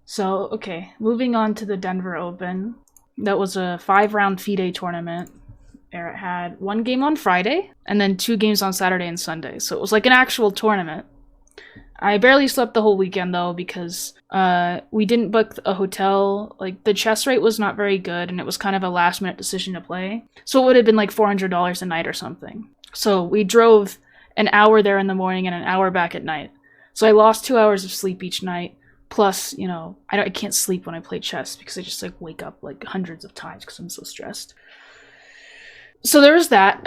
So, okay, moving on to the Denver Open. That was a 5-round FIDE tournament. It had 1 game on Friday, and then 2 games on Saturday and Sunday. So it was like an actual tournament. I barely slept the whole weekend, though, because we didn't book a hotel. Like, the chess rate was not very good, and it was kind of a last-minute decision to play. So it would have been like $400 a night or something. So we drove an hour there in the morning and an hour back at night. So I lost 2 hours of sleep each night. Plus, you know, I can't sleep when I play chess because I just like wake up like hundreds of times because I'm so stressed. So there was that,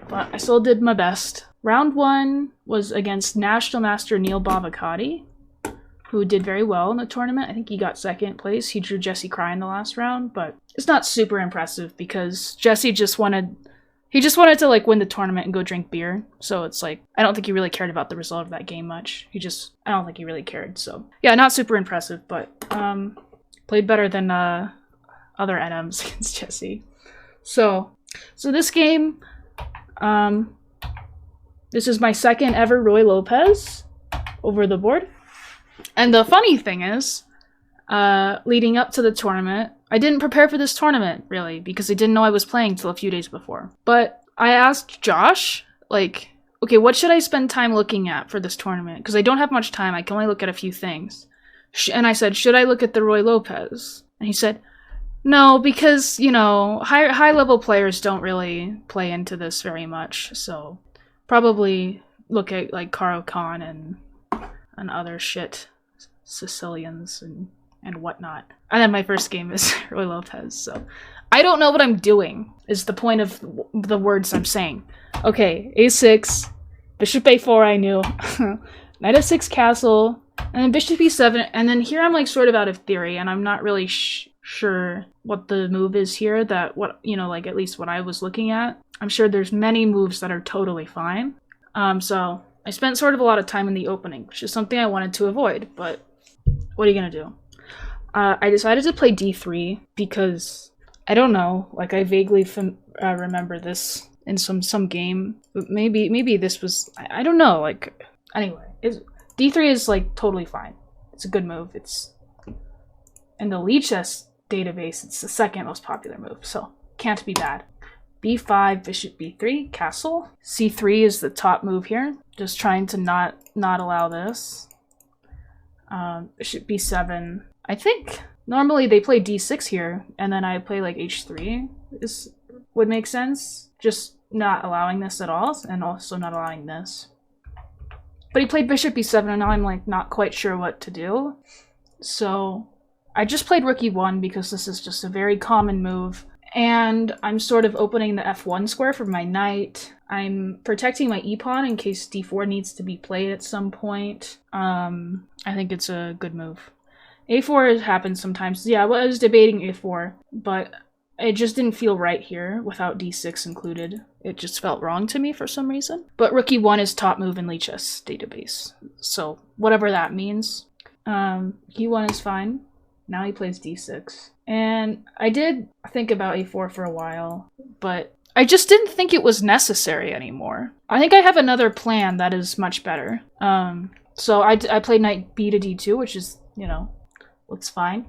but I still did my best. Round 1 was against National Master Neil Bhavikatti, who did very well in the tournament. I think he got 2nd place. He drew Jesse Cry in the last round, but it's not super impressive because Jesse just wanted to like win the tournament and go drink beer. So it's like, I don't think he really cared about the result of that game much. I don't think he really cared. So yeah, not super impressive, but played better than other NMs against Jesse. So this game, this is my 2nd ever Roy Lopez over the board. And the funny thing is, leading up to the tournament, I didn't prepare for this tournament, really, because I didn't know I was playing till a few days before. But I asked Josh, like, okay, what should I spend time looking at for this tournament? Because I don't have much time. I can only look at a few things. And I said, should I look at the Roy Lopez? And he said, no, because, you know, high-level players don't really play into this very much. So probably look at, like, Caro Khan and other shit, Sicilians and whatnot. And then my first game is Roy Lopez, so I don't know what I'm doing, is the point of the words I'm saying. Okay, a6, bishop a4 I knew, knight f6 castle, and then bishop e7, and then here I'm like sort of out of theory, and I'm not really sure what the move is here, like at least what I was looking at. I'm sure there's many moves that are totally fine. So I spent sort of a lot of time in the opening, which is something I wanted to avoid, but what are you gonna do? I decided to play d3 because, I don't know, like I vaguely remember this in some game. But maybe this was, I don't know, like, anyway. D3 is like totally fine. It's a good move. It's, in the Lichess database, it's the 2nd most popular move, so can't be bad. b5, bishop b3, castle. c3 is the top move here. Just trying to not allow this. Bishop b7. I think normally they play d6 here, and then I play like h3 would make sense. Just not allowing this at all, and also not allowing this. But he played bishop b7, and now I'm like not quite sure what to do. So I just played rook e1 because this is just a very common move. And I'm sort of opening the f1 square for my knight. I'm protecting my e-pawn in case d4 needs to be played at some point. I think it's a good move. a4 happens sometimes. Yeah, I was debating a4, but it just didn't feel right here without d6 included. It just felt wrong to me for some reason. But rook e1 is top move in Lichess database, so whatever that means. e1 is fine. Now he plays d6. And I did think about a4 for a while, but I just didn't think it was necessary anymore. I think I have another plan that is much better. So I played knight b to d2, which is, you know, looks fine.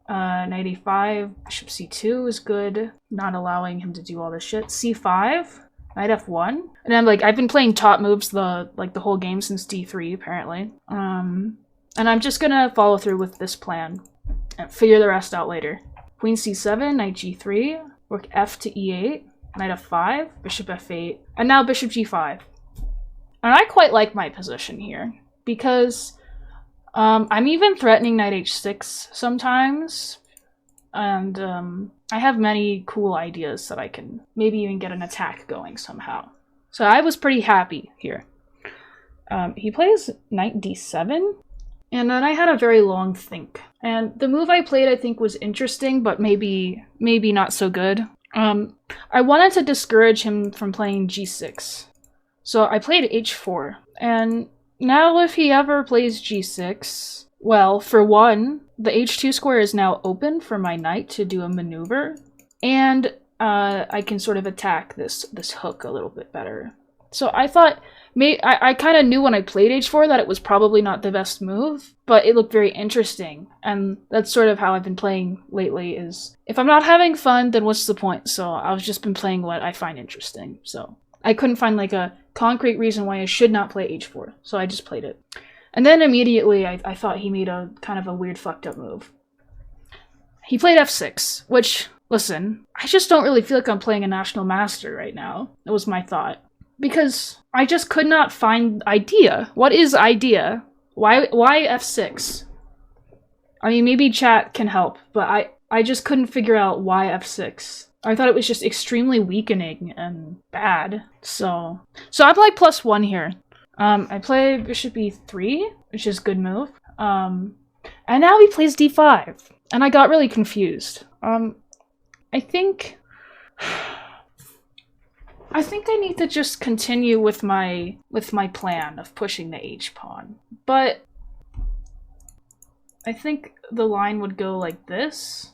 Knight a5, bishop c2 is good, not allowing him to do all this shit. c5, knight f1, and I'm like, I've been playing top moves the whole game since d3 apparently. And I'm just gonna follow through with this plan and figure the rest out later. Queen c7, knight g3, rook f to e8, knight f5, bishop f8, and now bishop g5. And I quite like my position here because I'm even threatening knight h6 sometimes, and I have many cool ideas that I can maybe even get an attack going somehow. So I was pretty happy here. He plays knight d7, and then I had a very long think. And the move I played I think was interesting, but maybe not so good. I wanted to discourage him from playing g6. So I played h4, and now if he ever plays g6, well, for one, the h2 square is now open for my knight to do a maneuver, and I can sort of attack this hook a little bit better. So I thought, I kind of knew when I played h4 that it was probably not the best move, but it looked very interesting. And that's sort of how I've been playing lately, is if I'm not having fun, then what's the point? So I've just been playing what I find interesting. So I couldn't find like a concrete reason why I should not play h4, so I just played it. And then immediately I thought he made a kind of a weird fucked up move. He played f6, which, listen, I just don't really feel like I'm playing a national master right now. That was my thought. Because I just could not find idea. What is idea? Why f6? I mean, maybe chat can help, but I just couldn't figure out why f6. I thought it was just extremely weakening and bad. So I'm like +1 here. I play bishop e3, which is a good move. And now he plays d5. And I got really confused. I think I need to just continue with my plan of pushing the h-pawn. But I think the line would go like this.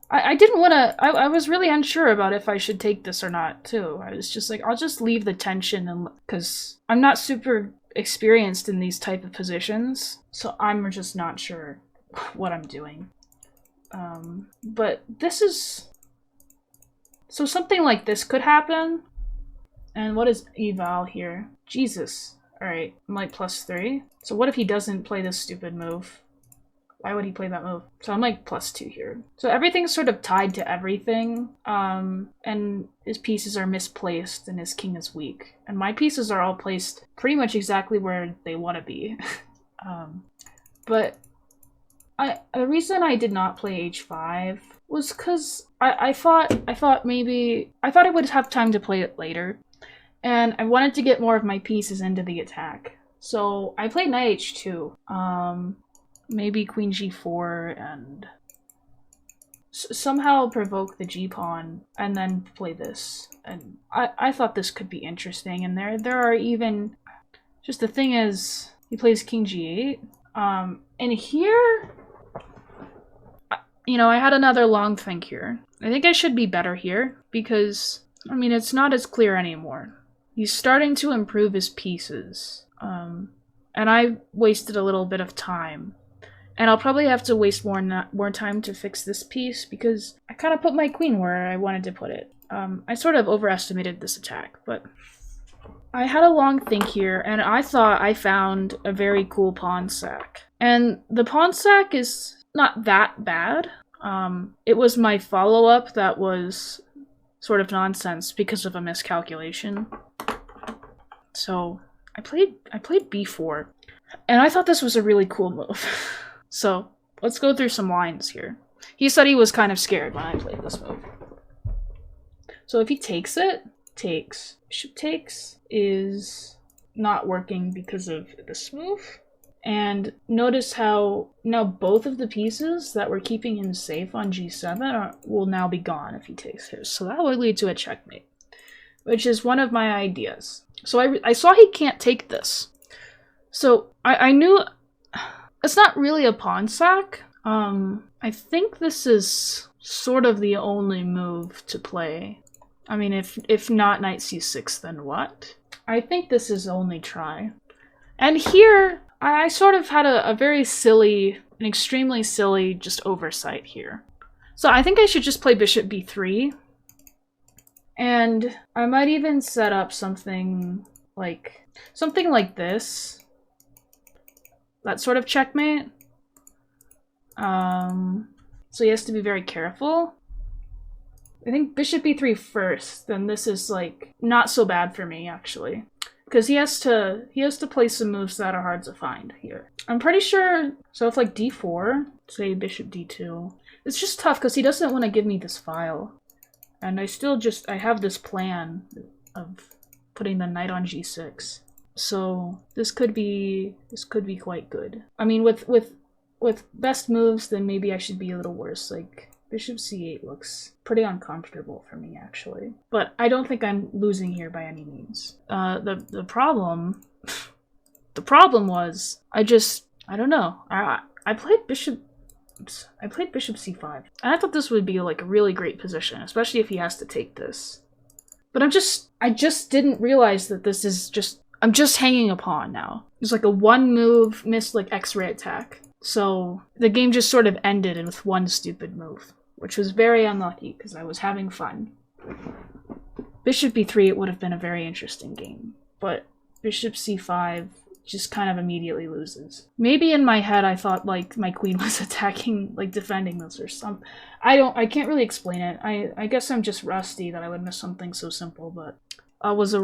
I didn't want to... I was really unsure about if I should take this or not, too. I was just like, I'll just leave the tension, and because I'm not super experienced in these type of positions, so I'm just not sure what I'm doing. But this is... So something like this could happen. And what is eval here? Jesus. Alright, I'm like +3. So what if he doesn't play this stupid move? Why would he play that move? So I'm like +2 here. So everything's sort of tied to everything. And his pieces are misplaced and his king is weak. And my pieces are all placed pretty much exactly where they want to be. But the reason I did not play h5 was because I thought I would have time to play it later. And I wanted to get more of my pieces into the attack. So I played knight h2. Maybe queen g4 and somehow provoke the g-pawn and then play this. And I thought this could be interesting. And there are even... Just the thing is, he plays king g8. And here... You know, I had another long think here. I think I should be better here because, I mean, it's not as clear anymore. He's starting to improve his pieces. And I wasted a little bit of time. And I'll probably have to waste more time to fix this piece because I kind of put my queen where I wanted to put it. I sort of overestimated this attack, but I had a long think here, and I thought I found a very cool pawn sack. And the pawn sack is not that bad. It was my follow-up that was sort of nonsense because of a miscalculation. So I played b4, and I thought this was a really cool move. So let's go through some lines here. He said he was kind of scared when I played this move. So if he takes it, takes. Bishop takes is not working because of this move. And notice how now both of the pieces that were keeping him safe on g7 will now be gone if he takes his. So that would lead to a checkmate, which is one of my ideas. So I saw he can't take this. So I knew it's not really a pawn sack. I think this is sort of the only move to play. I mean, if not knight c6, then what? I think this is only try. And here, I sort of had a very silly, an extremely silly just oversight here. So I think I should just play bishop b3. And I might even set up something like this. That sort of checkmate. So he has to be very careful. I think bishop b3 first, then this is like not so bad for me actually. Because he has to play some moves that are hard to find here. I'm pretty sure, so if like d4, say bishop d2, it's just tough because he doesn't want to give me this file. And I have this plan of putting the knight on g6. So this could be quite good. I mean, with best moves, then maybe I should be a little worse. Like bishop c8 looks pretty uncomfortable for me actually, but I don't think I'm losing here by any means. The problem was I don't know. I played bishop c5, and I thought this would be like a really great position, especially if he has to take this. But I just didn't realize that this is just, I'm just hanging a pawn now. It's like a one move, missed like X-ray attack. So the game just sort of ended with one stupid move, which was very unlucky because I was having fun. Bishop b3, it would have been a very interesting game, but bishop c5 just kind of immediately loses. Maybe in my head I thought like my queen was attacking, like defending this or something. I can't really explain it. I guess I'm just rusty that I would miss something so simple, but that was a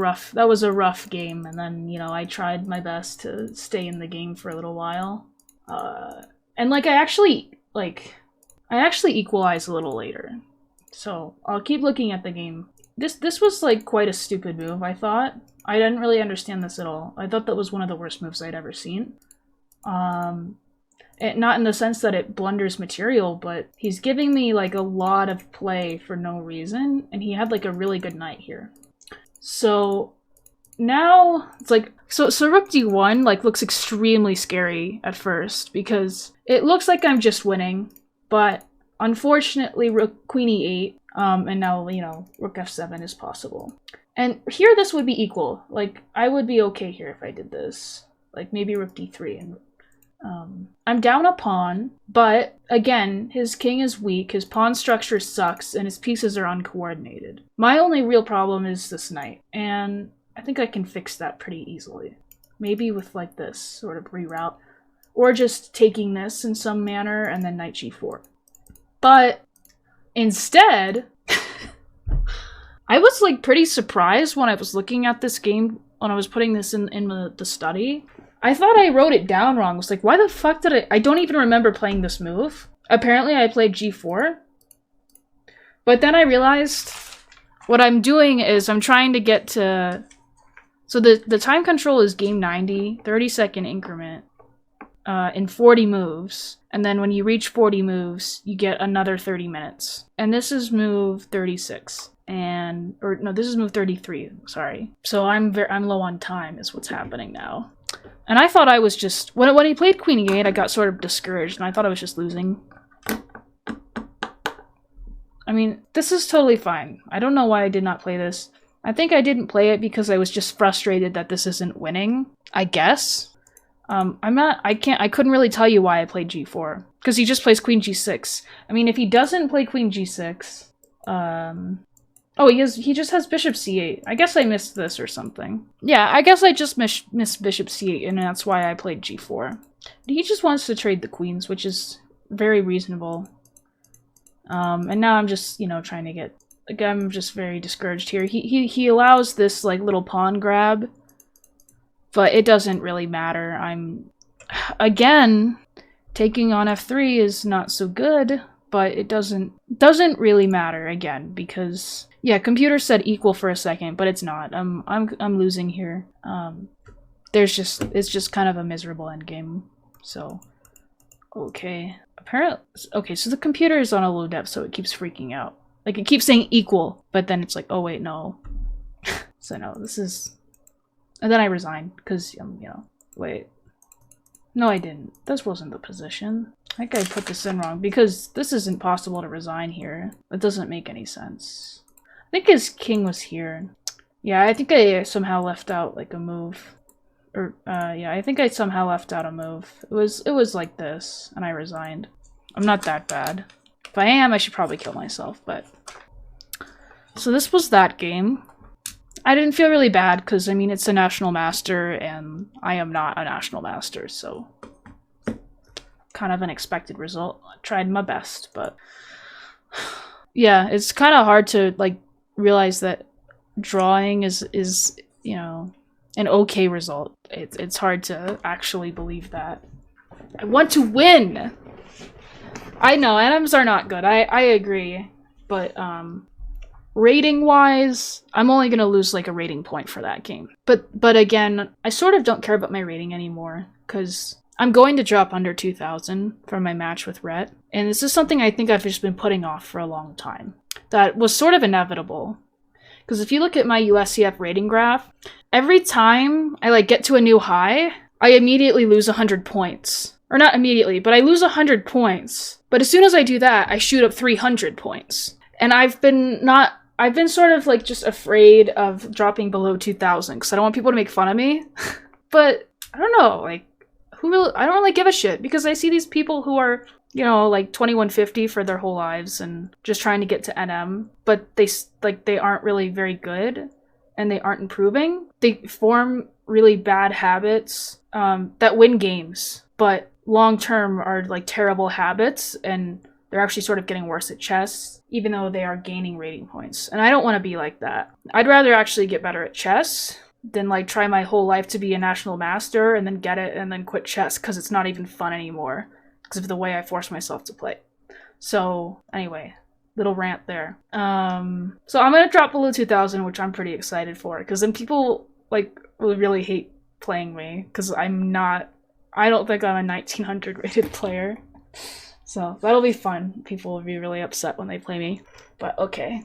rough game, and then, you know, I tried my best to stay in the game for a little while. And like I actually equalized a little later. So I'll keep looking at the game. This was like quite a stupid move, I thought. I didn't really understand this at all. I thought that was one of the worst moves I'd ever seen. Not in the sense that it blunders material, but he's giving me like a lot of play for no reason, and he had like a really good knight here. So now it's like, so rook d1 like looks extremely scary at first because it looks like I'm just winning, but unfortunately rook queen e8, and now, you know, rook f7 is possible. And here this would be equal. Like, I would be okay here if I did this. Like, maybe rook d3. And I'm down a pawn, but again, his king is weak, his pawn structure sucks, and his pieces are uncoordinated. My only real problem is this knight, and I think I can fix that pretty easily. Maybe with, like, this sort of reroute. Or just taking this in some manner, and then knight g4. But instead, I was like pretty surprised when I was looking at this game, when I was putting this in the study. I thought I wrote it down wrong. I was like, why the fuck did I don't even remember playing this move. Apparently I played g4. But then I realized what I'm doing is I'm trying to get to... So the time control is game 90, 30-second increment. In 40 moves, and then when you reach 40 moves, you get another 30 minutes. And this is move 36, this is move 33, sorry. So I'm low on time is what's happening now. And I thought I was just, when he played queen e8, I got sort of discouraged, and I thought I was just losing. I mean, this is totally fine. I don't know why I did not play this. I think I didn't play it because I was just frustrated that this isn't winning, I guess. I couldn't really tell you why I played g4. Because he just plays queen g6. I mean, if he doesn't play queen g6, oh, he just has bishop c8. I guess I missed this or something. Yeah, I guess I just missed bishop c8, and that's why I played g4. He just wants to trade the queens, which is very reasonable. And now I'm just, you know, trying to get... Like, I'm just very discouraged here. He allows this, like, little pawn grab. But it doesn't really matter. Again, taking on f3 is not so good, but it doesn't really matter again because, yeah, computer said equal for a second, but it's not. I'm losing here. It's just kind of a miserable endgame. So, okay. Okay, so the computer is on a low depth, so it keeps freaking out. Like, it keeps saying equal, but then it's like, oh wait, no. So no, this is... And then I resigned, because, you know, wait. No, I didn't. This wasn't the position. I think I put this in wrong, because this isn't possible to resign here. It doesn't make any sense. I think his king was here. Yeah, I think I somehow left out, like, a move. Or, yeah, I think I somehow left out a move. It was like this, and I resigned. I'm not that bad. If I am, I should probably kill myself, but... So this was that game. I didn't feel really bad because, I mean, it's a national master and I am not a national master, so kind of an expected result. I tried my best, but yeah, it's kind of hard to, like, realize that drawing is, you know, an okay result. It's hard to actually believe that. I want to win! I know, NMs are not good. I agree, but, rating-wise, I'm only gonna lose like a rating point for that game. But again, I sort of don't care about my rating anymore, because I'm going to drop under 2,000 for my match with Rhett, and this is something I think I've just been putting off for a long time. That was sort of inevitable. Because if you look at my USCF rating graph, every time I like get to a new high, I immediately lose 100 points. Or not immediately, but I lose 100 points. But as soon as I do that, I shoot up 300 points. And I've been not I've been sort of like just afraid of dropping below 2,000 because I don't want people to make fun of me. But I don't know, like, I don't really give a shit because I see these people who are, you know, like 2150 for their whole lives and just trying to get to NM, but they aren't really very good and they aren't improving. They form really bad habits that win games, but long term are like terrible habits, and they're actually sort of getting worse at chess, even though they are gaining rating points. And I don't want to be like that. I'd rather actually get better at chess than like try my whole life to be a national master and then get it and then quit chess because it's not even fun anymore because of the way I force myself to play. So anyway, little rant there. So I'm gonna drop below 2,000, which I'm pretty excited for, because then people like will really hate playing me because I don't think I'm a 1900 rated player. So that'll be fun. People will be really upset when they play me. But okay.